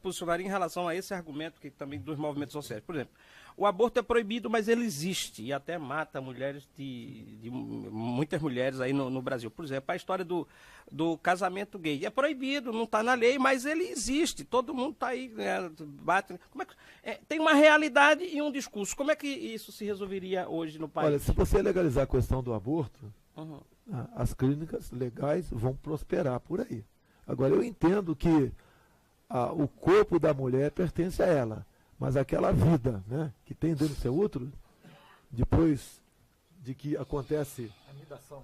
posicionaria em relação a esse argumento que também dos movimentos sociais? Por exemplo, o aborto é proibido, mas ele existe e até mata mulheres de muitas mulheres aí no Brasil. Por exemplo, a história do casamento gay. É proibido, não está na lei, mas ele existe. Todo mundo está aí, né, bate. Tem uma realidade e um discurso. Como é que isso se resolveria hoje no país? Olha, se você legalizar a questão do aborto, as clínicas legais vão prosperar por aí. Agora, eu entendo que o corpo da mulher pertence a ela, mas aquela vida, né, que tem dentro do seu útero, depois de que acontece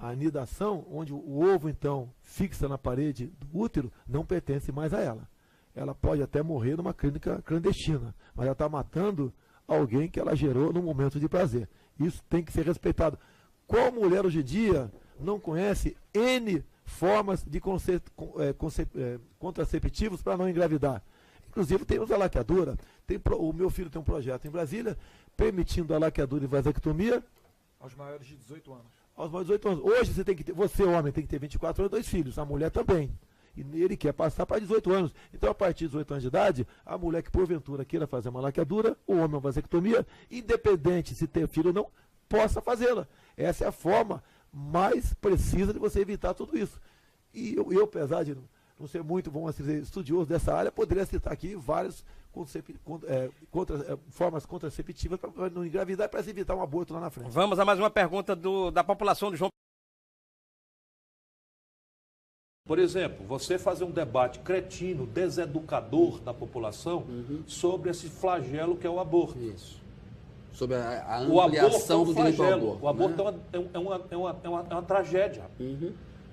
a anidação, onde o ovo, então, fixa na parede do útero, não pertence mais a ela. Ela pode até morrer numa clínica clandestina, mas ela está matando alguém que ela gerou num momento de prazer. Isso tem que ser respeitado. Qual mulher hoje em dia não conhece N formas de contraceptivos para não engravidar? Inclusive temos a laqueadura. O meu filho tem um projeto em Brasília permitindo a laqueadura e vasectomia aos maiores de 18 anos. Aos maiores de 18 anos. Hoje você tem que ter, você homem tem que ter 24 anos e 2 filhos, a mulher também. E ele quer passar para 18 anos. Então, a partir de 18 anos de idade, a mulher que porventura queira fazer uma laqueadura, o homem uma vasectomia, independente se ter filho ou não, possa fazê-la. Essa é a forma mais precisa de você evitar tudo isso. E eu apesar de não ser muito, vamos dizer, estudioso dessa área, poderia citar aqui várias formas contraceptivas para não engravidar e para evitar um aborto lá na frente. Vamos a mais uma pergunta da população do João. Por exemplo, você fazer um debate cretino, deseducador da população sobre esse flagelo que é o aborto. Isso. Sobre a ampliação do direito ao aborto. O aborto, né, é uma tragédia.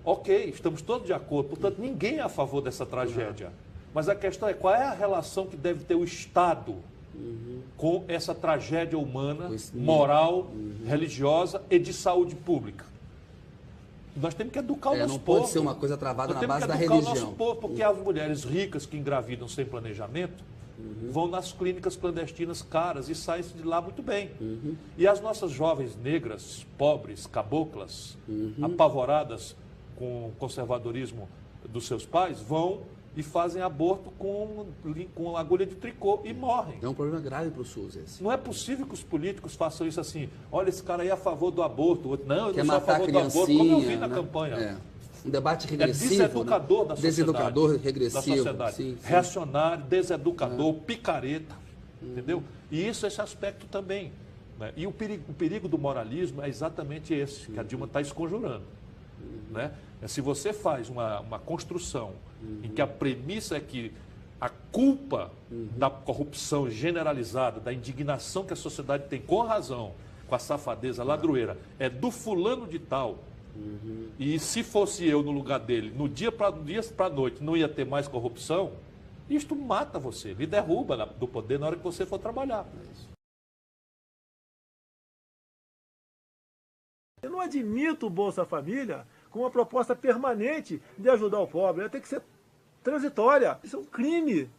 Ok, estamos todos de acordo, portanto, ninguém é a favor dessa tragédia. Mas a questão é qual é a relação que deve ter o Estado com essa tragédia humana, moral, religiosa e de saúde pública. Nós temos que educar o nosso povo. Não pode ser uma coisa travada na base da religião. Nós temos que educar o nosso povo, porque as mulheres ricas que engravidam sem planejamento vão nas clínicas clandestinas caras e saem de lá muito bem. E as nossas jovens negras, pobres, caboclas, apavoradas com o conservadorismo dos seus pais, vão e fazem aborto com agulha de tricô e morrem. É um problema grave para o SUS esse. Não é possível que os políticos façam isso assim. Olha, esse cara aí é a favor do aborto. Outro, não, eu quer não sou a favor do aborto, como eu vi na né? campanha. Um debate regressivo. Deseducador, né? Deseducador, regressivo. Da sociedade. Sim. Reacionário, deseducador, picareta. Entendeu? E esse aspecto também. Né? E o perigo do moralismo é exatamente esse, que a Dilma está esconjurando. Né? Se você faz uma construção em que a premissa é que a culpa da corrupção generalizada, da indignação que a sociedade tem com razão, com a safadeza ladroeira, é do fulano de tal, e se fosse eu no lugar dele, no dia para a noite, não ia ter mais corrupção, isto mata você, lhe derruba do poder na hora que você for trabalhar. Eu não admito o Bolsa Família com uma proposta permanente de ajudar o pobre. Ela tem que ser transitória. Isso é um crime.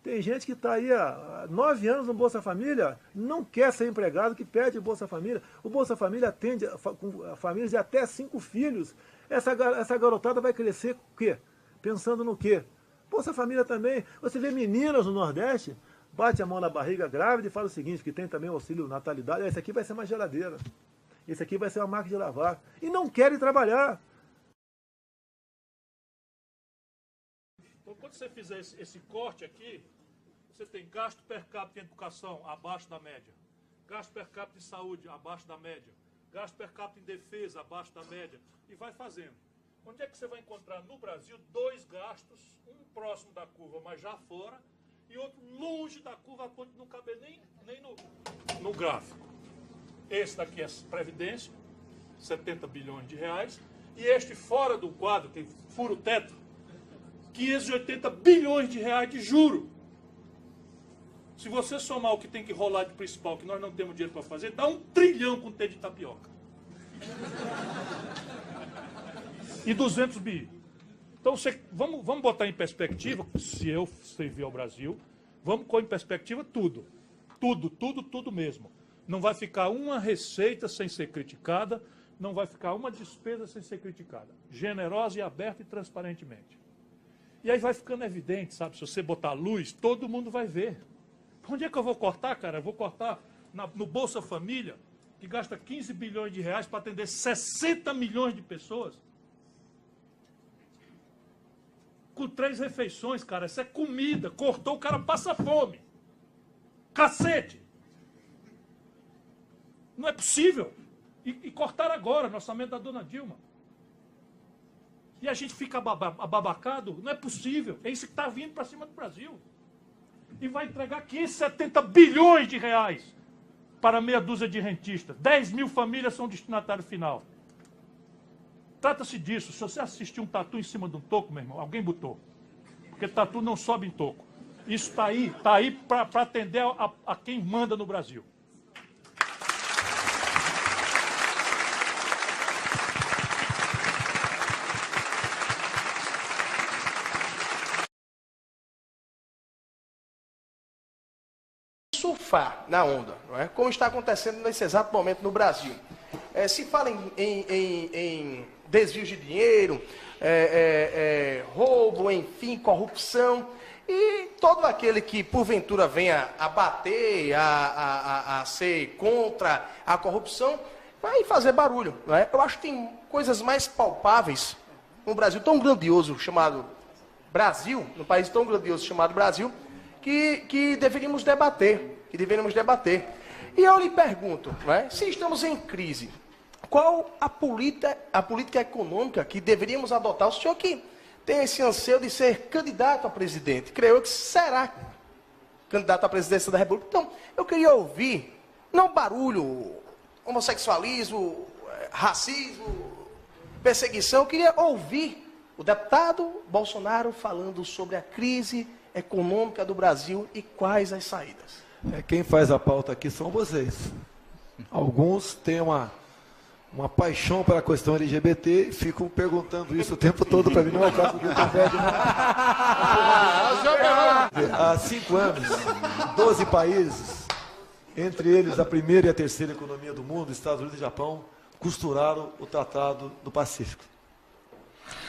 Tem gente que está aí há 9 anos no Bolsa Família, não quer ser empregado, que pede o Bolsa Família. O Bolsa Família atende a famílias de até 5 filhos. Essa garotada vai crescer o quê? Pensando no quê? Bolsa Família também. Você vê meninas no Nordeste, bate a mão na barriga grávida e fala o seguinte, que tem também o auxílio natalidade. Esse aqui vai ser uma geladeira. Esse aqui vai ser uma máquina de lavar. E não querem trabalhar. Então, quando você fizer esse corte aqui, você tem gasto per capita em educação abaixo da média, gasto per capita em saúde abaixo da média, gasto per capita em defesa abaixo da média, e vai fazendo. Onde é que você vai encontrar no Brasil 2 gastos, um próximo da curva, mas já fora, e outro longe da curva, a ponto de não caber nem no gráfico? Esse daqui é Previdência, 70 bilhões de reais, e este fora do quadro, que fura o teto, 580 bilhões de reais de juro. Se você somar o que tem que rolar de principal, que nós não temos dinheiro para fazer, dá 1 trilhão com T de tapioca. E 200 bi. Então, vamos botar em perspectiva, se eu servir ao Brasil, vamos pôr em perspectiva tudo. Tudo mesmo. Não vai ficar uma receita sem ser criticada, não vai ficar uma despesa sem ser criticada. Generosa e aberta e transparentemente. E aí vai ficando evidente, sabe? Se você botar luz, todo mundo vai ver. Onde é que eu vou cortar, cara? Eu vou cortar no Bolsa Família, que gasta 15 bilhões de reais para atender 60 milhões de pessoas. Com 3 refeições, cara. Isso é comida. Cortou, o cara passa fome. Cacete! Não é possível. E cortaram agora no orçamento da dona Dilma. E a gente fica ababacado? Não é possível. É isso que está vindo para cima do Brasil. E vai entregar 570 bilhões de reais para meia dúzia de rentistas. 10 mil famílias são destinatário final. Trata-se disso. Se você assistir um tatu em cima de um toco, meu irmão, alguém botou. Porque tatu não sobe em toco. Isso está aí para atender a quem manda no Brasil. Surfar na onda, não é? Como está acontecendo nesse exato momento no Brasil. Se fala em desvios de dinheiro, roubo, enfim, corrupção, e todo aquele que porventura venha a bater, a ser contra a corrupção, vai fazer barulho, não é? Eu acho que tem coisas mais palpáveis num Brasil tão grandioso chamado Brasil, num país tão grandioso chamado Brasil, que deveríamos debater, E eu lhe pergunto, não é? Se estamos em crise, qual a política econômica que deveríamos adotar? O senhor que tem esse anseio de ser candidato a presidente, creio eu que será candidato à presidência da República. Então, eu queria ouvir, não barulho, homossexualismo, racismo, perseguição, eu queria ouvir o deputado Bolsonaro falando sobre a crise econômica do Brasil e quais as saídas. Quem faz a pauta aqui são vocês. Alguns têm uma paixão pela questão LGBT e ficam perguntando isso o tempo todo para mim. Não é o caso do Gutenberg, não. Há 5 anos, 12 países, entre eles a primeira e a terceira economia do mundo, Estados Unidos e Japão, costuraram o Tratado do Pacífico.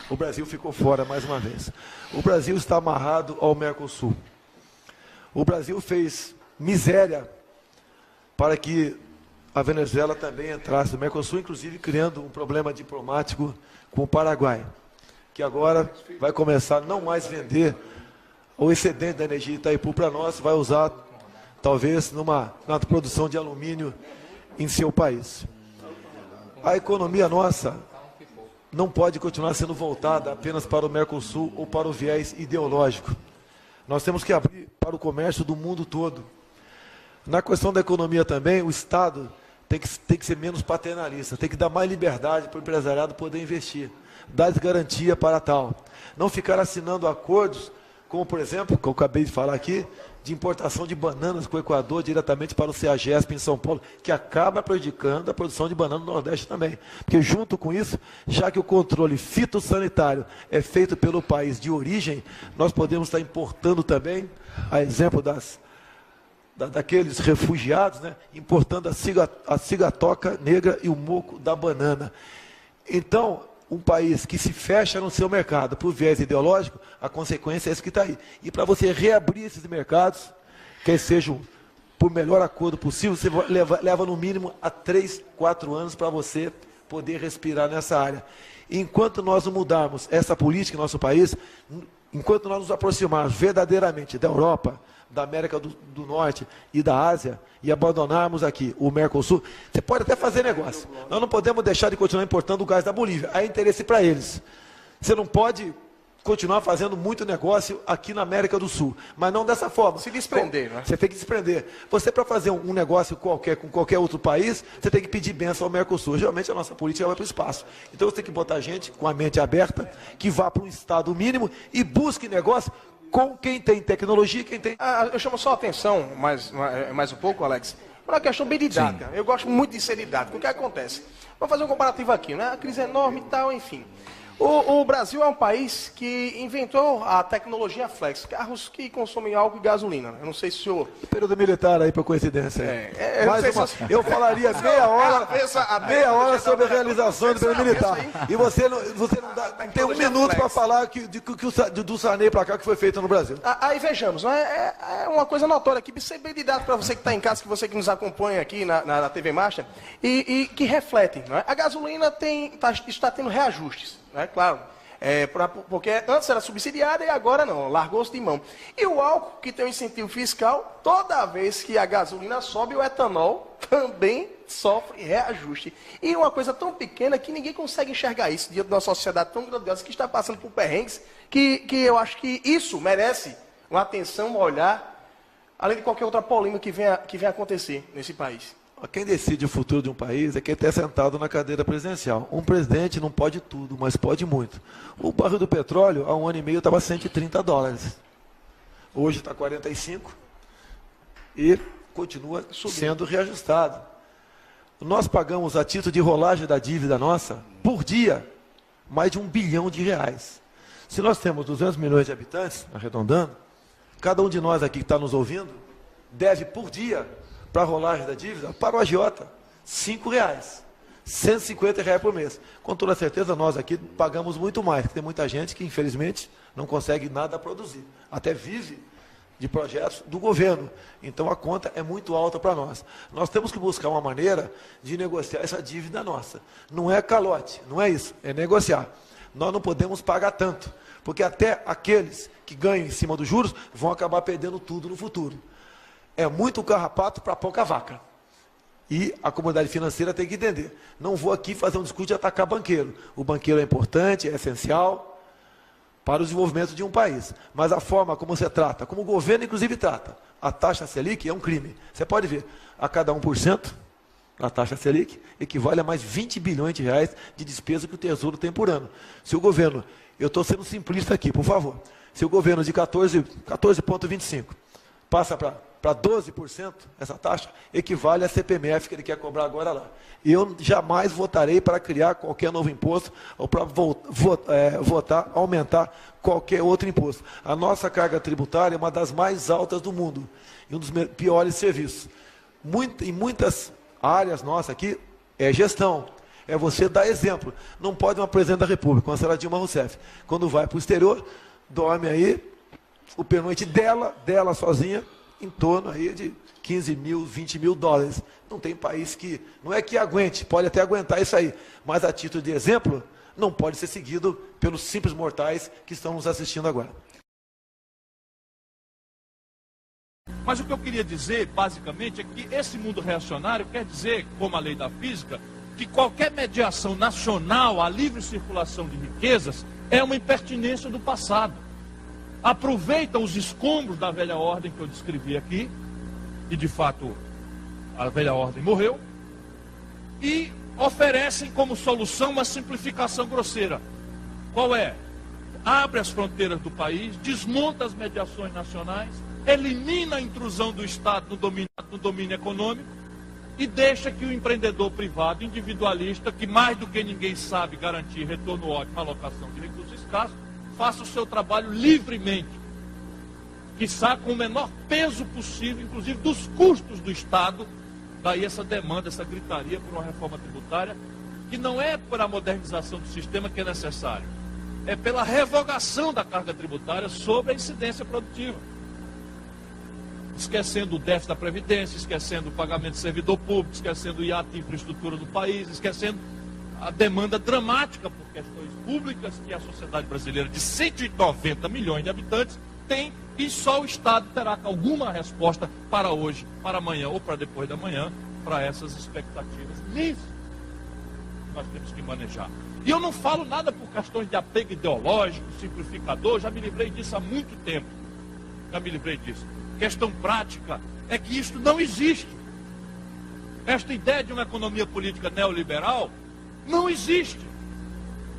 O Brasil ficou fora mais uma vez. O Brasil está amarrado ao Mercosul. O Brasil fez miséria para que a Venezuela também entrasse no Mercosul, inclusive criando um problema diplomático com o Paraguai, que agora vai começar a não mais vender o excedente da energia Itaipu para nós, vai usar talvez na produção de alumínio em seu país. A economia nossa não pode continuar sendo voltada apenas para o Mercosul ou para o viés ideológico. Nós temos que abrir para o comércio do mundo todo. Na questão da economia também, o Estado tem que ser menos paternalista, tem que dar mais liberdade para o empresariado poder investir, dar garantia para tal. Não ficar assinando acordos, como por exemplo, que eu acabei de falar aqui, de importação de bananas com o Equador diretamente para o CEAGESP em São Paulo, que acaba prejudicando a produção de banana no Nordeste também. Porque junto com isso, já que o controle fitossanitário é feito pelo país de origem, nós podemos estar importando também, a exemplo daqueles refugiados, né, importando a cigatoca negra e o moco da banana. Então, um país que se fecha no seu mercado por viés ideológico, a consequência é essa que está aí. E para você reabrir esses mercados, que sejam por melhor acordo possível, você leva no mínimo a 3, 4 anos para você poder respirar nessa área. E enquanto nós não mudarmos essa política em nosso país, enquanto nós nos aproximarmos verdadeiramente da Europa, da América do Norte e da Ásia, e abandonarmos aqui o Mercosul, você pode até fazer negócio. Nós não podemos deixar de continuar importando o gás da Bolívia. Há interesse para eles. Você não pode continuar fazendo muito negócio aqui na América do Sul, mas não dessa forma. Se desprender, né? Você tem que desprender. Você, para fazer um negócio qualquer com qualquer outro país, você tem que pedir bênção ao Mercosul. Geralmente a nossa política vai para o espaço. Então você tem que botar gente com a mente aberta, que vá para um estado mínimo e busque negócio com quem tem tecnologia, quem tem... Eu chamo só a atenção, mais um pouco, Alex, para uma questão bem didática. Sim. Eu gosto muito de ser didático. O que acontece? Vamos fazer um comparativo aqui, né? A crise é enorme e tal, enfim. O Brasil é um país que inventou a tecnologia flex, carros que consomem álcool e gasolina. Eu não sei se o senhor... Período militar aí, por coincidência. Eu falaria meia hora sobre a realização do período militar. E você não tem um minuto para falar do Sarney para cá que foi feito no Brasil. Aí vejamos, é uma coisa notória aqui, ser bem de dados para você que está em casa, que você que nos acompanha aqui na TV Marcha, e que refletem. Não é? A gasolina está tendo reajustes. Claro, porque antes era subsidiada e agora não, largou-se de mão. E o álcool, que tem um incentivo fiscal, toda vez que a gasolina sobe, o etanol também sofre reajuste. E uma coisa tão pequena que ninguém consegue enxergar isso diante de uma sociedade tão grandiosa que está passando por perrengues, que eu acho que isso merece uma atenção, um olhar, além de qualquer outra polêmica que venha acontecer nesse país. Quem decide o futuro de um país é quem está sentado na cadeira presidencial. Um presidente não pode tudo, mas pode muito. O barril do petróleo, há 1 ano e meio, estava $130. Hoje está 45 e continua sendo reajustado. Nós pagamos, a título de rolagem da dívida nossa, por dia, mais de R$1 bilhão. Se nós temos 200 milhões de habitantes, arredondando, cada um de nós aqui que está nos ouvindo, deve por dia, para a rolagem da dívida, para o agiota, R$5, R$150 por mês. Com toda certeza, nós aqui pagamos muito mais, porque tem muita gente que, infelizmente, não consegue nada produzir. Até vive de projetos do governo. Então, a conta é muito alta para nós. Nós temos que buscar uma maneira de negociar essa dívida nossa. Não é calote, não é isso, é negociar. Nós não podemos pagar tanto, porque até aqueles que ganham em cima dos juros vão acabar perdendo tudo no futuro. É muito carrapato para pouca vaca. E a comunidade financeira tem que entender. Não vou aqui fazer um discurso de atacar banqueiro. O banqueiro é importante, é essencial para o desenvolvimento de um país. Mas a forma como você trata, como o governo inclusive trata, a taxa Selic é um crime. Você pode ver, a cada 1% da taxa Selic equivale a mais R$20 bilhões de despesa que o Tesouro tem por ano. Se o governo, eu estou sendo simplista aqui, por favor, se o governo de 14,25 passa para 12%, essa taxa equivale à CPMF que ele quer cobrar agora lá. E eu jamais votarei para criar qualquer novo imposto ou para aumentar qualquer outro imposto. A nossa carga tributária é uma das mais altas do mundo e um dos piores serviços. Em muitas áreas nossas aqui é gestão, é você dar exemplo. Não pode uma presidente da República, como a senhora Dilma Rousseff, quando vai para o exterior, dorme aí, o pernoite dela sozinha, em torno aí de 15 mil, 20 mil dólares. Não tem país que, não é que aguente, pode até aguentar isso aí, mas a título de exemplo, não pode ser seguido pelos simples mortais que estão nos assistindo agora. Mas o que eu queria dizer, basicamente, é que esse mundo reacionário quer dizer, como a lei da física, que qualquer mediação nacional à livre circulação de riquezas é uma impertinência do passado. Aproveitam os escombros da velha ordem que eu descrevi aqui, e de fato a velha ordem morreu, e oferecem como solução uma simplificação grosseira. Qual é? Abre as fronteiras do país, desmonta as mediações nacionais, elimina a intrusão do Estado no domínio econômico e deixa que o empreendedor privado, individualista, que mais do que ninguém sabe garantir retorno ótimo à alocação de recursos escassos, faça o seu trabalho livremente, quiçá com o menor peso possível, inclusive dos custos do Estado. Daí essa demanda, essa gritaria por uma reforma tributária, que não é por a modernização do sistema que é necessário, é pela revogação da carga tributária sobre a incidência produtiva. Esquecendo o déficit da Previdência, esquecendo o pagamento de servidor público, esquecendo o hiato de infraestrutura do país, esquecendo a demanda dramática por questões públicas que a sociedade brasileira de 190 milhões de habitantes tem, e só o Estado terá alguma resposta para hoje, para amanhã ou para depois da manhã, para essas expectativas níveis que nós temos que manejar. E eu não falo nada por questões de apego ideológico, simplificador, já me livrei disso há muito tempo. Já me livrei disso. Questão prática é que isso não existe. Esta ideia de uma economia política neoliberal não existe.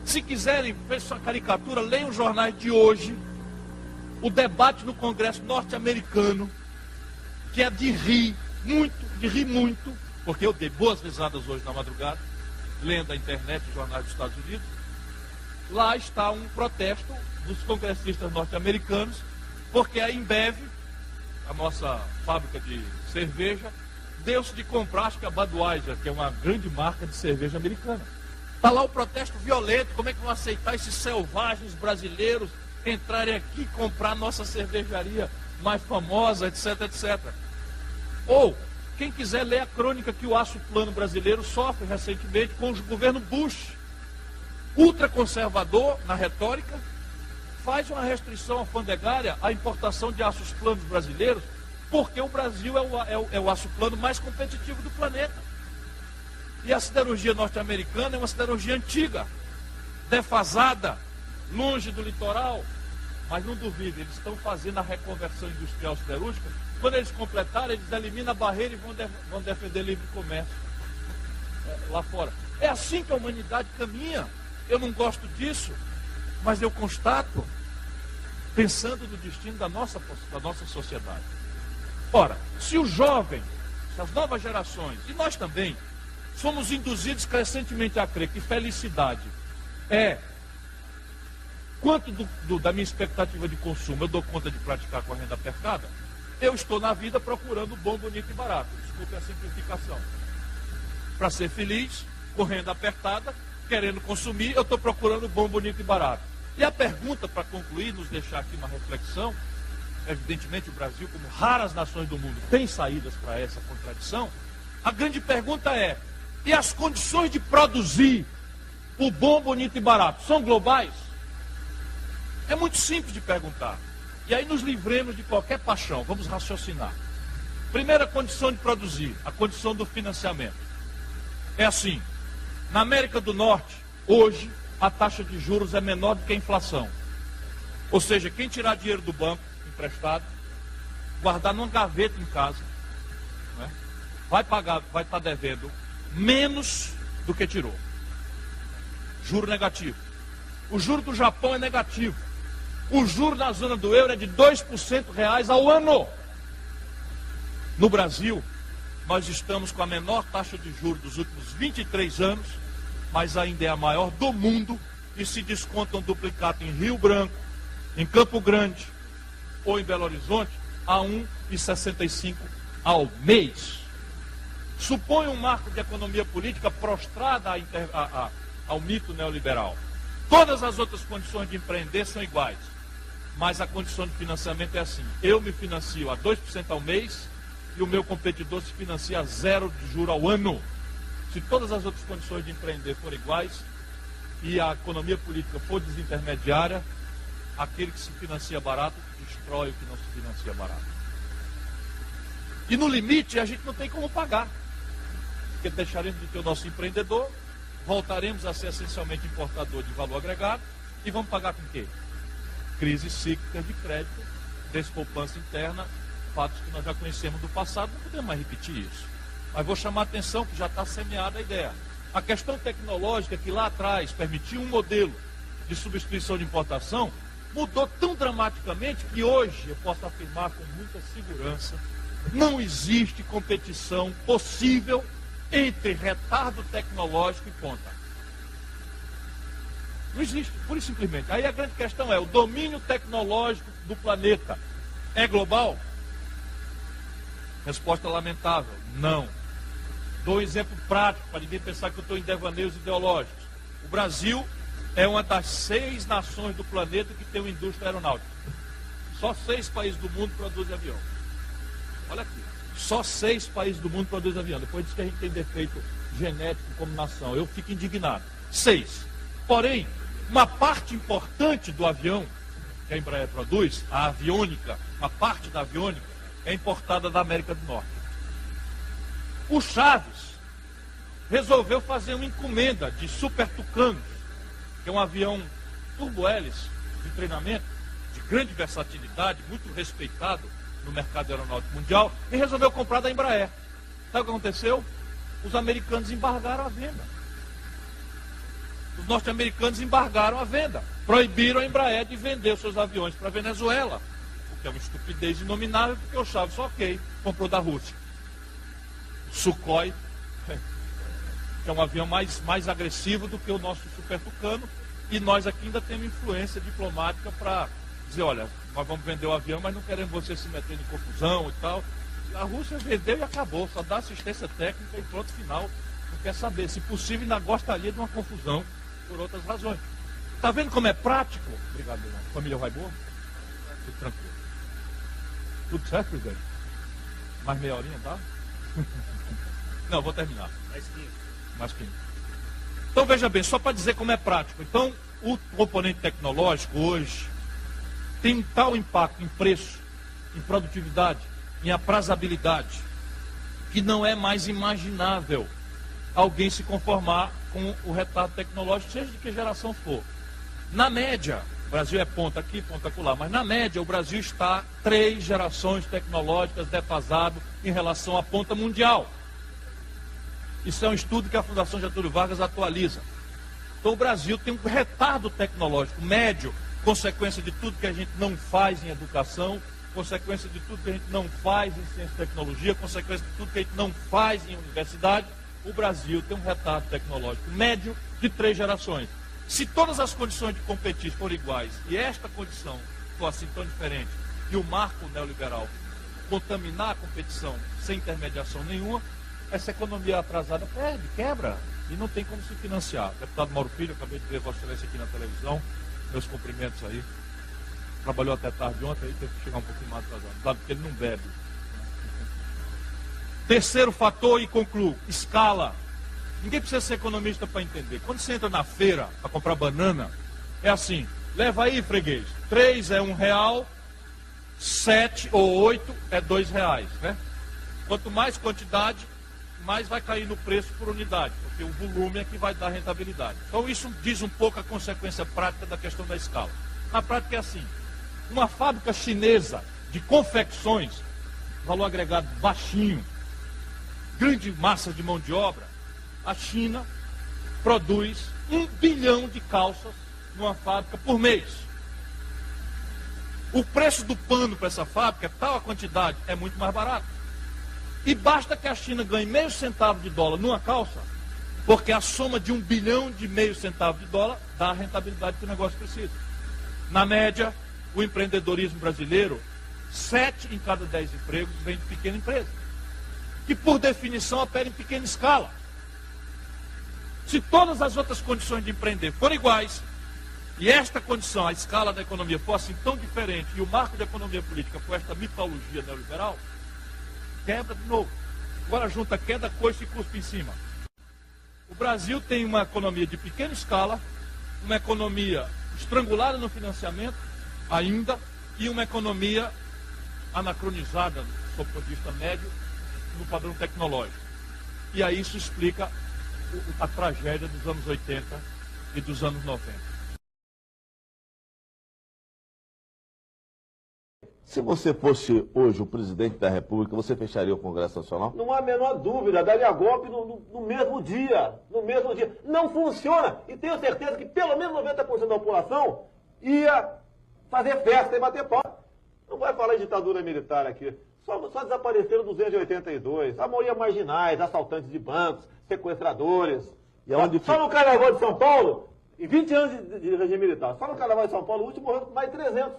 Se quiserem ver essa caricatura, leiam os jornais de hoje, o debate no Congresso norte-americano, que é de rir muito, porque eu dei boas risadas hoje na madrugada, lendo a internet e jornais dos Estados Unidos. lá está um protesto dos congressistas norte-americanos, porque a Embev, a nossa fábrica de cerveja, deu-se de comprar, acho que a Budweiser, que é uma grande marca de cerveja americana. Está lá o protesto violento, como é que vão aceitar esses selvagens brasileiros entrarem aqui e comprar nossa cervejaria mais famosa, etc, etc. Ou, quem quiser ler a crônica que o aço plano brasileiro sofre recentemente com o governo Bush, ultraconservador na retórica, faz uma restrição alfandegária à importação de aços planos brasileiros, porque o Brasil é o aço plano mais competitivo do planeta. E a siderurgia norte-americana é uma siderurgia antiga, defasada, longe do litoral. Mas não duvide, eles estão fazendo a reconversão industrial siderúrgica. Quando eles completarem, eles eliminam a barreira e vão defender livre comércio lá fora. É assim que a humanidade caminha. Eu não gosto disso, mas eu constato, pensando no destino da nossa sociedade. Ora, se o jovem, se as novas gerações, e nós também, somos induzidos crescentemente a crer que felicidade é quanto da minha expectativa de consumo eu dou conta de praticar com a renda apertada, eu estou na vida procurando bom, bonito e barato. Desculpe a simplificação. Para ser feliz, com renda apertada, querendo consumir, eu estou procurando bom, bonito e barato. E a pergunta, para concluir, nos deixar aqui uma reflexão, evidentemente o Brasil, como raras nações do mundo, tem saídas para essa contradição. A grande pergunta é, e as condições de produzir o bom, bonito e barato são globais? É muito simples de perguntar. E aí nos livremos de qualquer paixão, vamos raciocinar. Primeira condição de produzir, a condição do financiamento. É assim, na América do Norte, hoje, a taxa de juros é menor do que a inflação. Ou seja, quem tirar dinheiro do banco, emprestado, guardar numa gaveta em casa, né, vai estar devendo menos do que tirou. Juro negativo. O juro do Japão é negativo. O juro na zona do euro é de 2% reais ao ano. No Brasil, nós estamos com a menor taxa de juros dos últimos 23 anos, mas ainda é a maior do mundo, e se desconta um duplicado em Rio Branco, em Campo Grande ou em Belo Horizonte, a 1,65 ao mês. Supõe um marco de economia política prostrada ao mito neoliberal. Todas as outras condições de empreender são iguais, mas a condição de financiamento é assim: eu me financio a 2% ao mês e o meu competidor se financia a 0 de juro ao ano. Se todas as outras condições de empreender forem iguais e a economia política for desintermediária, aquele que se financia barato destrói o que não se financia barato. E no limite a gente não tem como pagar, porque deixaremos de ter o nosso empreendedor, voltaremos a ser essencialmente importador de valor agregado e vamos pagar com o quê? Crise cíclica de crédito, despoupança interna, fatos que nós já conhecemos do passado, não podemos mais repetir isso. Mas vou chamar a atenção que já está semeada a ideia. A questão tecnológica que lá atrás permitia um modelo de substituição de importação, mudou tão dramaticamente que hoje, eu posso afirmar com muita segurança, não existe competição possível entre retardo tecnológico e ponta. Não existe, pura e simplesmente. Aí a grande questão é, o domínio tecnológico do planeta é global? Resposta lamentável, não. Dou um exemplo prático, para ninguém pensar que eu estou em devaneios ideológicos. O Brasil é uma das 6 nações do planeta que tem uma indústria aeronáutica. Só 6 países do mundo produzem avião. Olha aqui, só 6 países do mundo produzem avião. Depois diz que a gente tem defeito genético como nação. Eu fico indignado. 6. Porém, uma parte importante do avião que a Embraer produz, a aviônica, uma parte da aviônica, é importada da América do Norte. O Chaves resolveu fazer uma encomenda de Super Tucanos, que é um avião turbo-hélice de treinamento, de grande versatilidade, muito respeitado no mercado aeronáutico mundial, e resolveu comprar da Embraer. Sabe o que aconteceu? Os americanos embargaram a venda. Os norte-americanos embargaram a venda. Proibiram a Embraer de vender os seus aviões para a Venezuela. O que é uma estupidez inominável, porque o Chaves, ok, comprou da Rússia. Sukhoi, que é um avião mais agressivo do que o nosso Super Tucano, E nós aqui ainda temos influência diplomática para dizer, olha, nós vamos vender o avião, mas não queremos você se meter em confusão e tal. A Rússia vendeu e acabou, só dá assistência técnica e pronto, final. Não quer saber, se possível, ainda gostaria de uma confusão por outras razões. Tá vendo como é prático? Obrigado, irmão. Família vai boa? Tudo tranquilo. Tudo certo, presidente? Mais meia horinha, tá? Não, vou terminar. Mais 15. Então, veja bem, só para dizer como é prático. Então, o componente tecnológico hoje tem um tal impacto em preço, em produtividade, em aprazabilidade, que não é mais imaginável alguém se conformar com o retardo tecnológico, seja de que geração for. Na média, o Brasil é ponta aqui, ponta acolá, mas na média o Brasil está 3 gerações tecnológicas defasado em relação à ponta mundial. Isso é um estudo que a Fundação Getúlio Vargas atualiza. Então o Brasil tem um retardo tecnológico médio, consequência de tudo que a gente não faz em educação, consequência de tudo que a gente não faz em ciência e tecnologia, consequência de tudo que a gente não faz em universidade. O Brasil tem um retardo tecnológico médio de 3 gerações. Se todas as condições de competir forem iguais e esta condição for assim tão diferente e o marco neoliberal contaminar a competição sem intermediação nenhuma, essa economia atrasada perde, quebra e não tem como se financiar. Deputado Mauro Filho, acabei de ver Vossa Excelência aqui na televisão, meus cumprimentos aí. Trabalhou até tarde ontem, aí teve que chegar um pouquinho mais atrasado, sabe, porque ele não bebe. Terceiro fator, e concluo, escala. Ninguém precisa ser economista para entender. Quando você entra na feira para comprar banana, é assim, leva aí, freguês, 3 é R$1, 7 ou 8 é R$2, né? Quanto mais quantidade, mais vai cair no preço por unidade, porque o volume é que vai dar rentabilidade. Então isso diz um pouco a consequência prática da questão da escala. Na prática é assim, uma fábrica chinesa de confecções, valor agregado baixinho, grande massa de mão de obra, a China produz 1 bilhão de calças numa fábrica por mês. O preço do pano para essa fábrica, tal a quantidade, é muito mais barato. E basta que a China ganhe meio centavo de dólar numa calça, porque a soma de 1 bilhão de meio centavo de dólar dá a rentabilidade que o negócio precisa. Na média, o empreendedorismo brasileiro, 7 em cada 10 empregos vem de pequena empresa, que por definição opera em pequena escala. Se todas as outras condições de empreender forem iguais, e esta condição, a escala da economia, for assim tão diferente, e o marco da economia política for esta mitologia neoliberal, quebra de novo. Agora junta queda, coice e cuspe em cima. O Brasil tem uma economia de pequena escala, uma economia estrangulada no financiamento, ainda, e uma economia anacronizada, do ponto de vista médio, no padrão tecnológico. E aí isso explica a tragédia dos anos 80 e dos anos 90. Se você fosse hoje o presidente da República, você fecharia o Congresso Nacional? Não há a menor dúvida, daria golpe no mesmo dia. No mesmo dia. Não funciona. E tenho certeza que pelo menos 90% da população ia fazer festa e bater pau. Não vai falar em ditadura militar aqui. Só desapareceram 282. A maioria marginais, assaltantes de bancos, sequestradores. E aonde só no Carnaval de São Paulo, em 20 anos de regime militar, só no Carnaval de São Paulo, o último morreu mais de 300.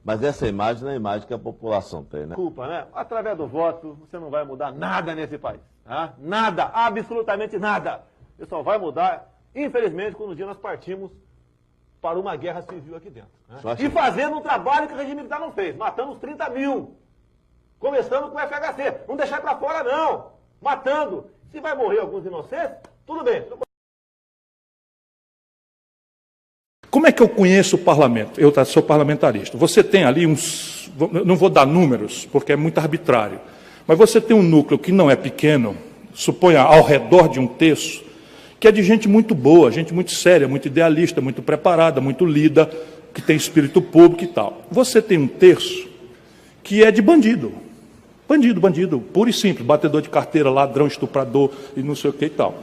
Mas essa imagem não é a imagem que a população tem, né? Desculpa, né? Através do voto, você não vai mudar nada nesse país. Tá? Nada, absolutamente nada. Isso só vai mudar, infelizmente, quando um dia nós partimos para uma guerra civil aqui dentro. Né? E fazendo um trabalho que o regime militar não fez, matando os 30 mil. Começando com o FHC. Não deixar para fora, não. Matando. Se vai morrer alguns inocentes, tudo bem. Como é que eu conheço o parlamento? Eu sou parlamentarista. Você tem ali uns... Não vou dar números, porque é muito arbitrário. Mas você tem um núcleo que não é pequeno, suponha ao redor de um terço, que é de gente muito boa, gente muito séria, muito idealista, muito preparada, muito lida, que tem espírito público e tal. Você tem um terço que é de bandido. Bandido, puro e simples, batedor de carteira, ladrão, estuprador e não sei o que e tal.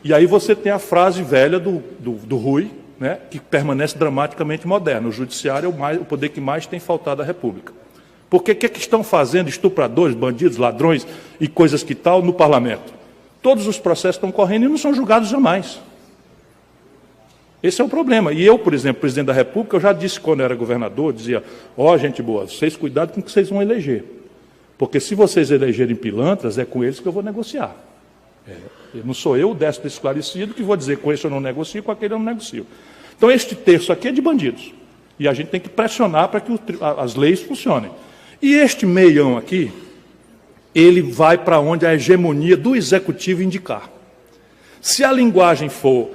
E aí você tem a frase velha do Rui, né, que permanece dramaticamente moderna. O judiciário é o poder que mais tem faltado à República. Porque o que estão fazendo estupradores, bandidos, ladrões e coisas que tal no parlamento? Todos os processos estão correndo e não são julgados jamais. Esse é o problema. E eu, por exemplo, presidente da República, eu já disse quando eu era governador, dizia, gente boa, vocês cuidado com o que vocês vão eleger. Porque se vocês elegerem pilantras, é com eles que eu vou negociar. Não sou eu, o décimo esclarecido, que vou dizer com esse eu não negocio, com aquele eu não negocio. Então, este terço aqui é de bandidos. E a gente tem que pressionar para que as leis funcionem. E este meião aqui, ele vai para onde a hegemonia do executivo indicar. Se a linguagem for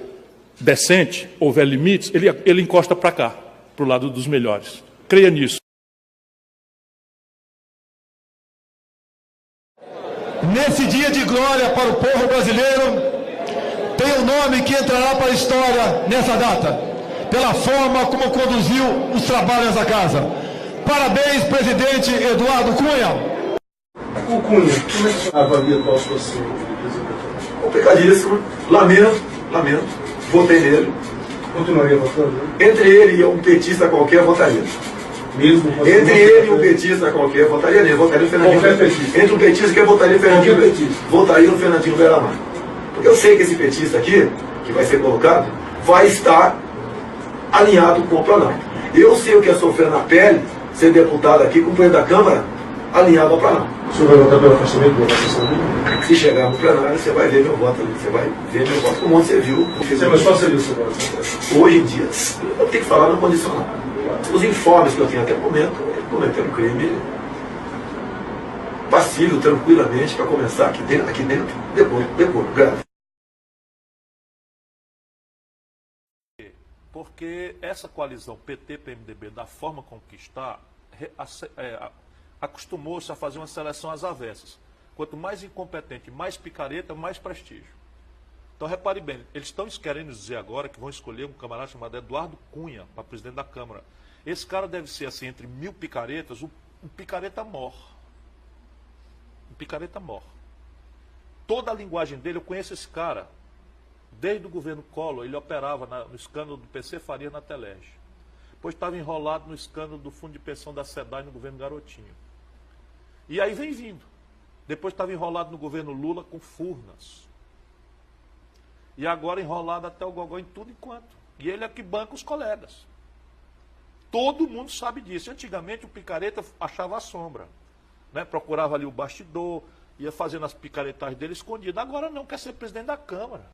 decente, houver limites, ele encosta para cá, para o lado dos melhores. Creia nisso. Nesse dia de glória para o povo brasileiro, tem um nome que entrará para a história nessa data, pela forma como conduziu os trabalhos da casa. Parabéns, presidente Eduardo Cunha. O Cunha, como é que você avalia a atual situação do presidente? Complicadíssimo, lamento. Votei nele. Continuaria votando? Entre ele e um petista qualquer, votaria. Mesmo entre ele e um petista qualquer, votaria nele. Votaria no Fernandinho. Entre um petista que eu votaria no Fernandinho. Votaria no Fernandinho Beiramar. Porque eu sei que esse petista aqui, que vai ser colocado, vai estar alinhado com o Planalto. Eu sei o que é sofrer na pele, ser deputado aqui, com o presidente da Câmara, alinhado ao Planalto. O senhor vai votar pelo afastamento do voto? Se chegar no plenário, você vai ver meu voto ali. Você vai ver meu voto como você viu. Mas qual seria o seu voto? Hoje em dia, eu tenho que falar no condicional. Os informes que eu tenho até o momento, ele cometeu um crime passível, tranquilamente, para começar aqui dentro depois, grave. Porque essa coalizão PT-PMDB, da forma como que está, acostumou-se a fazer uma seleção às avessas. Quanto mais incompetente, mais picareta, mais prestígio. Então, repare bem, eles estão querendo dizer agora que vão escolher um camarada chamado Eduardo Cunha para presidente da Câmara. Esse cara deve ser, assim, entre 1000 picaretas, um picareta mor. Um picareta mor. Toda a linguagem dele, eu conheço esse cara. Desde o governo Collor, ele operava no escândalo do PC Faria na Telege. Depois estava enrolado no escândalo do fundo de pensão da SEDAI no governo Garotinho. E aí vem vindo. Depois estava enrolado no governo Lula com Furnas. E agora enrolado até o gogó em tudo enquanto. E ele é que banca os colegas. Todo mundo sabe disso. Antigamente o picareta achava a sombra. Né? Procurava ali o bastidor, ia fazendo as picaretagens dele escondido. Agora não, quer ser presidente da Câmara.